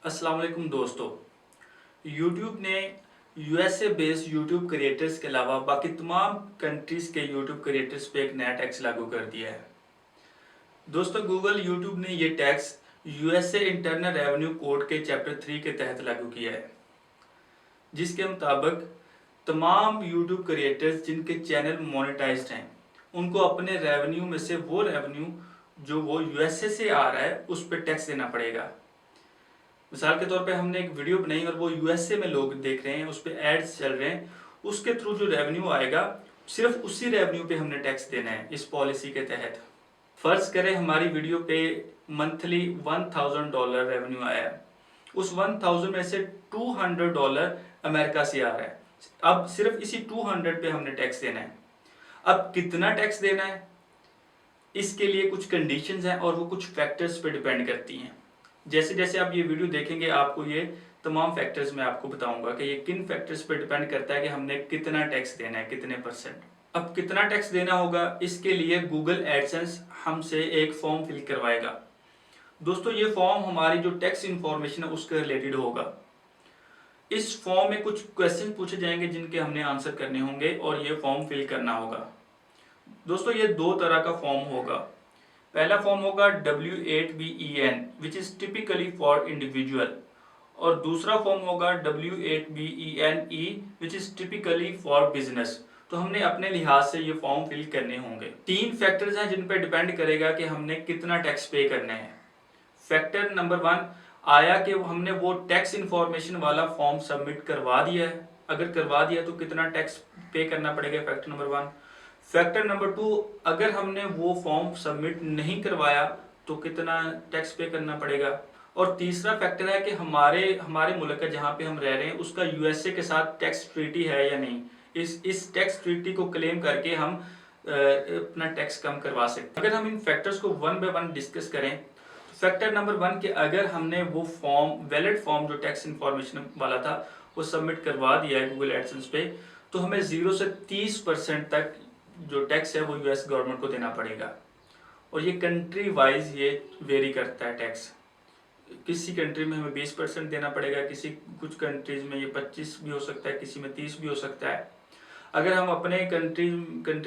अस्सलाम वालेकुम दोस्तों। यूट्यूब ने यूएसए बेस्ड यूट्यूब क्रिएटर्स के अलावा बाकी तमाम कंट्रीज़ के यूट्यूब क्रिएटर्स पे एक नया टैक्स लागू कर दिया है। दोस्तों, गूगल यूट्यूब ने ये tax USA internal revenue code के चैप्टर 3 के तहत लागू किया है, जिसके मुताबिक तमाम यूट्यूब क्रिएटर्स जिनके चैनल मोनेटाइज्ड हैं उनको अपने रेवेन्यू में से वो रेवेन्यू जो वो यूएसए से आ रहा है उस पर टैक्स देना पड़ेगा। मिसाल के तौर पे हमने एक वीडियो बनाई और वो यूएसए में लोग देख रहे हैं, उस पर एड्स चल रहे हैं, उसके थ्रू जो रेवेन्यू आएगा सिर्फ उसी रेवेन्यू पे हमने टैक्स देना है इस पॉलिसी के तहत। फर्ज करें हमारी वीडियो पे मंथली $1000 रेवेन्यू आया है, उस 1000 में से $200 अमेरिका से आ रहा है। अब सिर्फ इसी 200 पे हमने टैक्स देना है। अब कितना टैक्स देना है, इसके लिए कुछ कंडीशंस हैं और वो कुछ फैक्टर्स पे डिपेंड करती हैं। जैसे जैसे आप ये वीडियो देखेंगे आपको ये तमाम फैक्टर्स मैं आपको बताऊंगा कि ये किन फैक्टर्स पे डिपेंड करता है कि हमने कितना टैक्स देना है, कितने %। अब कितना टैक्स देना होगा, इसके लिए गूगल एडसेंस हमसे एक फॉर्म फिल करवाएगा। दोस्तों, ये फॉर्म हमारी जो टैक्स इंफॉर्मेशन है उसके रिलेटेड होगा। इस फॉर्म में कुछ क्वेश्चन पूछे जाएंगे जिनके हमने आंसर करने होंगे और ये फॉर्म फिल करना होगा। दोस्तों, ये दो तरह का फॉर्म होगा। पहला फॉर्म होगा W8BEN which is typically for individual, और दूसरा फॉर्म होगा W8BENE which is typically for business. तो हमने अपने लिहाज से ये फॉर्म फिल करने होंगे। 3 फैक्टर्स हैं जिन पे डिपेंड करेगा कि हमने कितना टैक्स पे करना है। फैक्टर नंबर 1 आया कि हमने वो टैक्स इंफॉर्मेशन वाला फॉर्म सबमिट करवा दिया है, अगर करवा दिया तो कितना टैक्स पे करना पड़ेगा, फैक्टर नंबर 1। फैक्टर नंबर 2, अगर हमने वो फॉर्म सबमिट नहीं करवाया तो कितना टैक्स पे करना पड़ेगा। और तीसरा फैक्टर है कि हमारे मुल्क का जहाँ पे हम रह रहे हैं उसका यूएसए के साथ टैक्स ट्रीटी है या नहीं। इस टैक्स ट्रीटी को क्लेम करके हम अपना टैक्स कम करवा सकते हैं। अगर हम इन फैक्टर्स को वन बाय वन डिस्कस करें तो फैक्टर नंबर 1 के अगर हमने वो फॉर्म वैलिड फॉर्म जो टैक्स इन्फॉर्मेशन वाला था वो सबमिट करवा दिया है गूगल एडसेंस पे, तो हमें 0 से 30% तक जो टैक्स है वो यूएस गवर्नमेंट को देना पड़ेगा। और ये कंट्री वाइज ये वेरी करता है टैक्स। किसी कंट्री में हमें 20% देना पड़ेगा, कुछ कंट्रीज में ये 25 भी हो सकता है, किसी में 30 भी हो सकता है। अगर हम अपने कंट्री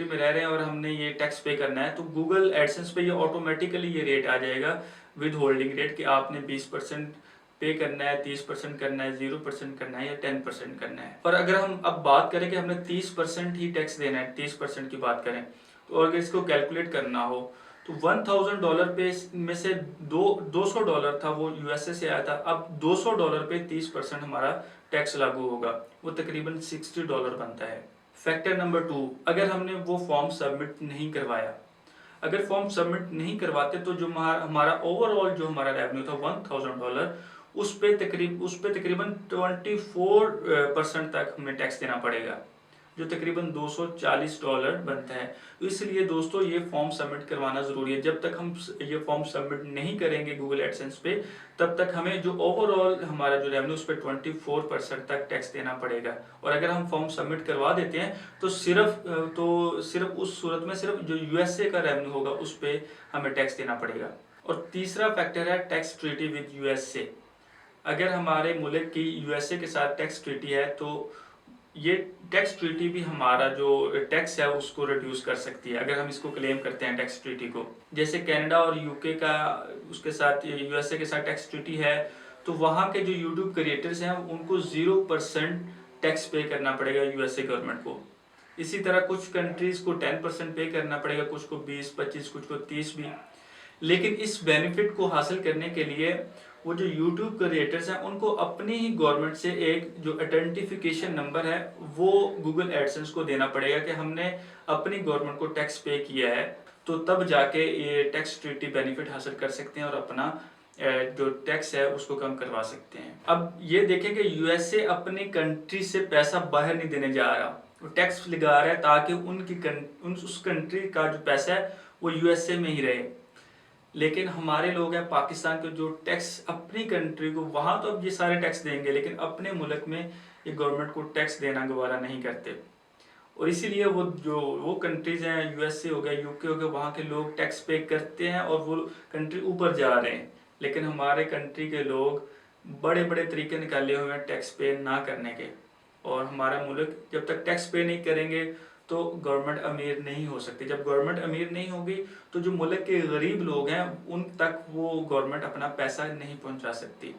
में रह रहे हैं और हमने ये टैक्स पे करना है तो गूगल एडसेंस पे ये ऑटोमेटिकली ये रेट आ जाएगा विद होल्डिंग रेट कि आपने 20% पे करना है, 30% करना है, 0% करना है या 10% करना है। और अगर हम अब बात करें कि हमने 30% ही टैक्स देना है, 30% की बात करें तो और अगर इसको कैलकुलेट करना हो तो $1000 पे में से $200 था वो यूएसए से आया था। अब $200 पे 30% हमारा टैक्स लागू होगा, वो तकरीबन $60 बनता है। फैक्टर नंबर 2, अगर हमने वो फॉर्म सबमिट नहीं करवाया, अगर फॉर्म सबमिट नहीं करवाते तो जो हमारा ओवरऑल जो हमारा रेवेन्यू था $1000 उस पे तकरीबन 24% तक हमें टैक्स देना पड़ेगा, जो तकरीबन $240 बनता है। तो इसलिए दोस्तों ये फॉर्म सबमिट करवाना ज़रूरी है। जब तक हम ये फॉर्म सबमिट नहीं करेंगे गूगल एडसेंस पे तब तक हमें जो ओवरऑल हमारा जो रेवेन्यू उस पर 24% तक टैक्स देना पड़ेगा। और अगर हम फॉर्म सबमिट करवा देते हैं तो सिर्फ उस सूरत में सिर्फ जो यूएसए का रेवेन्यू होगा उस पर हमें टैक्स देना पड़ेगा। और तीसरा फैक्टर है टैक्स ट्रीटी विद यूएसए। अगर हमारे मुल्क की यूएसए के साथ टैक्स ट्रीटी है तो ये टैक्स ट्रीटी भी हमारा जो टैक्स है उसको रिड्यूस कर सकती है अगर हम इसको क्लेम करते हैं टैक्स ट्रीटी को। जैसे कनाडा और यूके का उसके साथ यूएसए के साथ टैक्स ट्रीटी है तो वहाँ के जो यूट्यूब क्रिएटर्स हैं उनको 0% टैक्स पे करना पड़ेगा यूएसए गवर्नमेंट को। इसी तरह कुछ कंट्रीज को 10% पे करना पड़ेगा, कुछ को 20-25, कुछ को 30 भी। लेकिन इस बेनिफिट को हासिल करने के लिए वो जो यूट्यूब क्रिएटर्स हैं उनको अपनी ही गवर्नमेंट से एक जो आइडेंटिफिकेशन नंबर है वो गूगल एडसेंस को देना पड़ेगा कि हमने अपनी गवर्नमेंट को टैक्स पे किया है, तो तब जाके ये टैक्स ट्रीटी बेनिफिट हासिल कर सकते हैं और अपना जो टैक्स है उसको कम करवा सकते हैं। अब ये देखें कि यूएसए अपनी कंट्री से पैसा बाहर नहीं देने जा रहा, वो टैक्स लगा रहा है ताकि उस कंट्री का जो पैसा है वो यूएसए में ही रहे। लेकिन हमारे लोग हैं पाकिस्तान के जो टैक्स अपनी कंट्री को, वहाँ तो अब ये सारे टैक्स देंगे लेकिन अपने मुल्क में ये गवर्नमेंट को टैक्स देना गवारा नहीं करते। और इसीलिए वो कंट्रीज हैं, यूएसए हो गया, यूके हो गया, वहाँ के लोग टैक्स पे करते हैं और वो कंट्री ऊपर जा रहे हैं। लेकिन हमारे कंट्री के लोग बड़े बड़े तरीके निकाले हुए हैं टैक्स पे ना करने के। और हमारा मुल्क जब तक टैक्स पे नहीं करेंगे तो गवर्नमेंट अमीर नहीं हो सकती। जब गवर्नमेंट अमीर नहीं होगी तो जो मुल्क के गरीब लोग हैं उन तक वो गवर्नमेंट अपना पैसा नहीं पहुंचा सकती।